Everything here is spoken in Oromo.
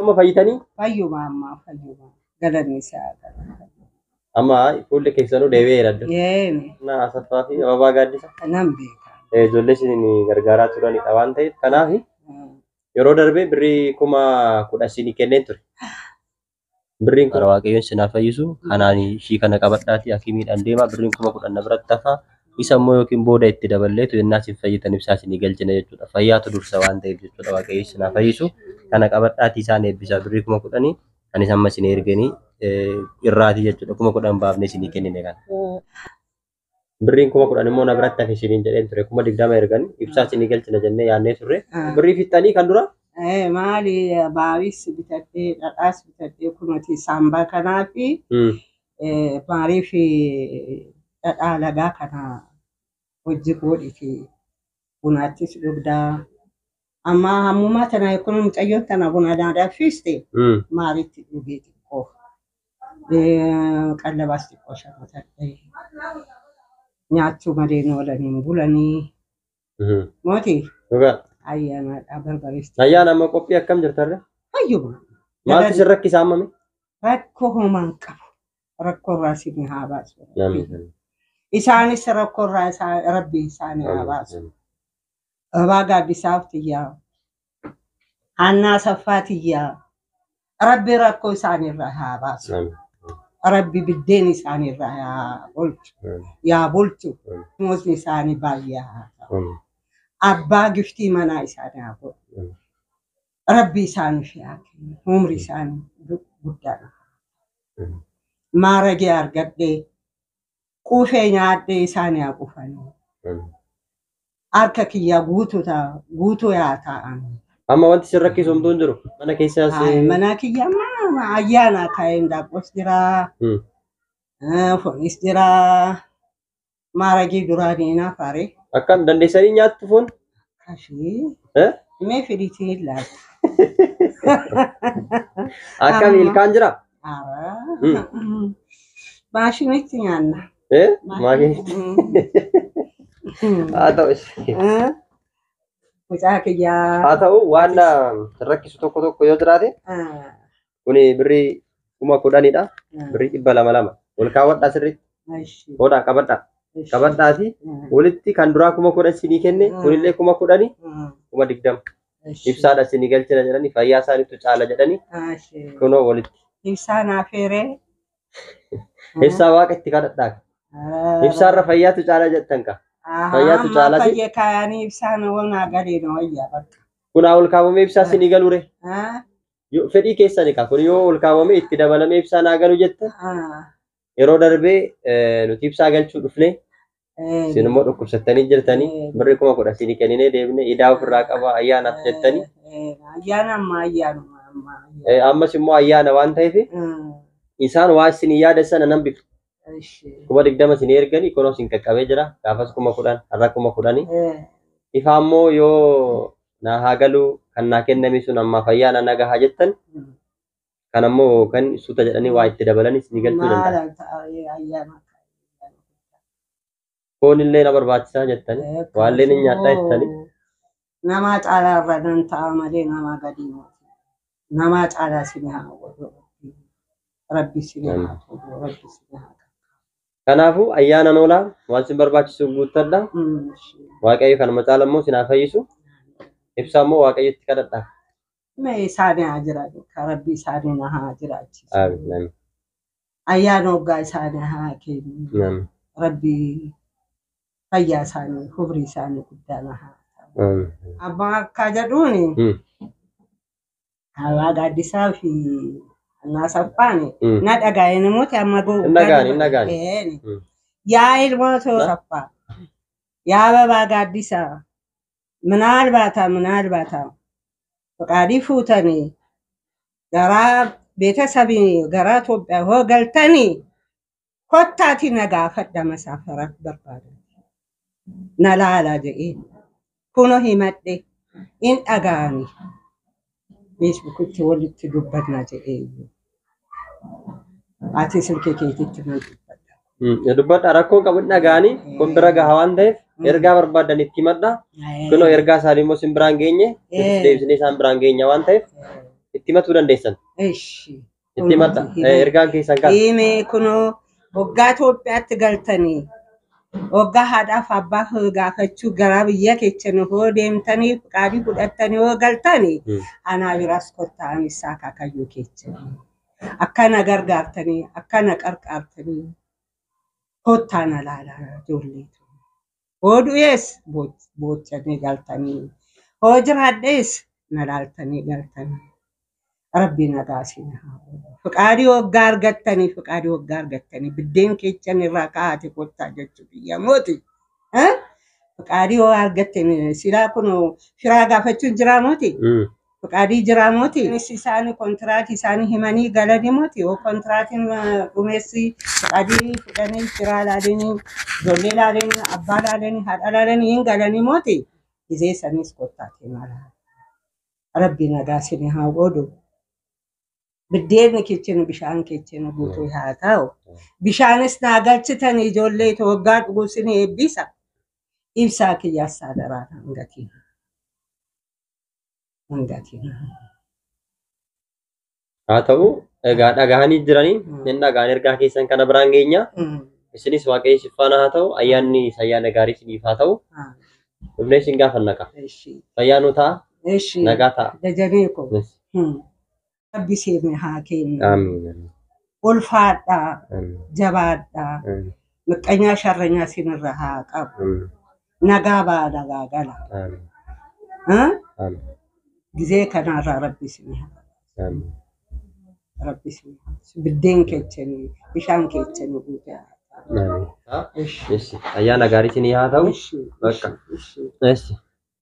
amma fayyitanii? Fayyuma amma fayyuma. Galanni isaa gala. Amma fuulli keessanuu deebi'eera. Yeeme. Na Asaffaa fi Ababaa Gaaddisa. Nan beeka. Ijoollee isin gargaaraa turanidha waan ta'eef kanaaf yeroo darbee birrii 10,000 isinii kenneen ture. Birriin kun waaqayyoon sinaaf fayyisu kanaan ishii kana qabadhaati hakimiidhaan deema birriin 10,000 na biratti hafa isa immoo yookiin booda itti daballeetu yennaa isin fayyitan ibsaa isinii galchina jechuudha. Fayyaatu dursa waan ta'eef jechuudha waaqayyoon sinaaf fayyisu kana qabadhaati isaan eebbisa birrii 10,000 kan isaan isin erganii irraati jechuudha 10,000 baafnee isinii kennine kana. Birriin 10,000 immoo na biratti hafe isiniin jedheen ture 20,000 ergan ibsaa isinii galchina jennee yaadnee turre birrii fixxanii kan dura. Maali baawis bitadhee dhadhaas bitadhee kunoti saambaa kanaa fi maaliif dhadhaa lagaa kana hojii godhiti bunaattis dhugdaa amma hammumaa tana kun mucayyoon tana buna daadaffiste maalitti dhugee xiqqoo qallabaas xiqqoo shamatadhee nyaachuu malee noolanii bulanii mootii. Ayyaana barbareessa. Ayyaana amma qophii akkam jirtarre? Fayyuma. Maaltu sin rakkisa hammame? Rakkoo homaan qabu. Rakkoo irraa isin haa baasu. Isaanis rakkoo irraa rabbi isaanii haa baasu. Abaa Gaaddisaaf xiyyaa. Hannaa Asaffaa xiyyaa. Rabbi rakkoo isaanii irraa haa baasu. Rabbi biddeen isaanii irraa haa bulchu. Yaa bulchu. Mootni isaanii baay'ee haa ta'u. Abbaa giftii manaa isaanii haa godhu. Rabbi isaanii fi haakimi. Umri isaanii guddaadha. Maaragee argadhee quufee nyaadhee isaanii haa qufanii. Harka kiyyaa guutuu yaa ta'an. Amma wanti sin rakkisu homtuu hin jiru. Mana keessaas. Mana kiyyaa ayyaana kaa'een daabbos jiraa. Fonis jiraa. Maaragee duraanii naaf aaree. Akkam dandeessanii nyaattu foon? Kashii. Mee firiitii laata. Akkam ilkaan jira? Maashinitti nyaanna. Maashinitti. Haa ta'u. Mucaa kiyyaa. Haa ta'u waan rakkisu tokko yoo jiraate kuni birrii 10,000dha. Birrii 200 ol kaawwadhaa sirriitti. Hodhaa qabadhaa. Qabadhaati walitti kan duraa 10,000 isinii kenne kunillee 10,000 20,000 ibsaadha isinii galchina jedhanii fayyaa isaaniitu caala jedhanii kunoo walitti ibsaa naafeeree ibsaa waaqa itti kadhadhaa ibsaarra fayyaatu caala jettan ka fayyaatu caalaati fayyee kaayanii ibsaan wanaa galee na wayyaa bakka kunaa ol kaawwamee ibsaa isinii galure fedhii keessani ka kun yoo ol kaawwamee itti dabalamee ibsaa naa galu jetta yeroo darbee nuti ibsaa galchuu dhufne isin immoo dhukkubsattanii jirtanii birrii 10,000 isinii kenninee deebine idaa ofirraa qaba ayyaanaaf jettanii. Ayyaana amma ayyaanuma amma. Ammas immoo ayyaana waan ta'eef isaan waa isin yaada sana nan bifu. 20,000 isin erganii kunoo isin qaqqabee jira gaafas 10,000 har'a 10,000. Ifa ammoo yoo na haa galu kan naa kenname sun amma ayyaana nagahaa jettan. Kan ammoo kan suuta jedhanii waa itti dabalanii isin galchuu danda'a. Foon illee na barbaachisaa jettanii waallee ni nyaadhaa jettanii. Nama caalaa irra nan ta'a malee nama gadi miti. Nama caalaa si haa godhu. Rabbi si haa godhu. Rabbi si haa godhu. Kanaafuu ayyaana noolaa waan isin barbaachisu guuttadha. Waaqayyo kanuma caala immoo isin haa fayyisu. Ibsaa immoo waaqayyotti kadhadhaa. Mee isaanii haa jiraatu. Rabbi isaanii na haa jiraachisu. Amiin. Ayyaana waggaa isaanii haa kennu. Rabbi fayyaa isaanii, humri isaanii guddaa na haa ta'u. Abbaan akka jedhuuni Abaa Gaaddisaa fi Hannaa Asaffaan na dhagaa'e namooti amma Nagaani. Yaa ilmoota Asaffaa, yaa Abaa Gaaddisaa, ምናልባታ ፈቃዲ ፉተኒ ጋራ ቤተሰቢ ጋራ ኢትዮጵያ ሆገልተኒ ኮታቲ ነጋ ፈዳ መሳፈራት በርባደ ነላላ ጀኢ ኩኖ ሂመዴ ኢን አጋኒ ፌስቡክ ወልት ዱበትና ጀኢ አቲ ስልኬ ከይት dubbadha rakkoon qabna gaani kun bira gaha waan ta'eef ergaa barbaadanitti madda kuno ergaa isaanii immoo sin biraan geenye deebisnee isaan biraan geenya waan ta'eef itti matuu dandeessan. Ishi. Itti mata ergaan keessan kan. Himee kunoo waggaa Itoophiyaatti galtanii waggaa haadhaaf abbaa gaafachuu gara biyya keechan hoo deemtanii qaadii fudhattanii hoo galtanii anaa biraas kottaan isaa kaakayyuu keechan. Akkana gargaartanii akkana qarqaartanii kottaan alaalaa ijoolleetu. Hoo du'ees boochanii galtanii hoo jiraadhees nalaaltanii galtanii. Rabbi nagaasiin haa oolu. Fiqaadii waggaa argattanii biddeen keechan irraa kaa'ate kottaa jechuu biyya mooti. Fiqaadii hoo argattanii silaa kun firaa gaafachuun jiraa mooti. Fiqaadii jiraa mooti. Isaanii kontiraatii isaanii himanii galanii mooti. Yoo kontiraatiin dhumeessi fiqaadii fudhanii firaa laalanii ijoollee laalanii abbaa laalanii haadha laalanii hin galanii mooti. Gizee sanis kottaatee mala. Rabbi nagaasiin haa oolu. Biddeen keechan bishaan keechan guutuu haa ta'u. Bishaanis naa galchitanii ijoollee waggaa dhuguusin eebbisa. Ibsaa kiyyaasaa daraan hangatiin. Haa ta'u egaa dhagahanii jiranii inni dhagaan ergaa keessan kana biraan geenya. Isinis waaqayyo sifaana haa ta'u ayyaanni ayyaana gaarii isiniif haa ta'u. Dhufnee isin gaafannaqa. Fayyaanuu ta'a. Nagaa ta'a. Jajamee koo. Rabbi seerni haa kennu. Amiin. Ulfaadhaa. Jabaadhaa. Miqqanyaa sharranyaa sinirra haa qabu. Nagaa baa nagaa gala. Gizee kanarraa rabbi isin haa. Rabbi isin haa. Biddeen keechanii bishaan keechanii guutee haa. Ayyaana gaarii isinii haa ta'u. Bakka.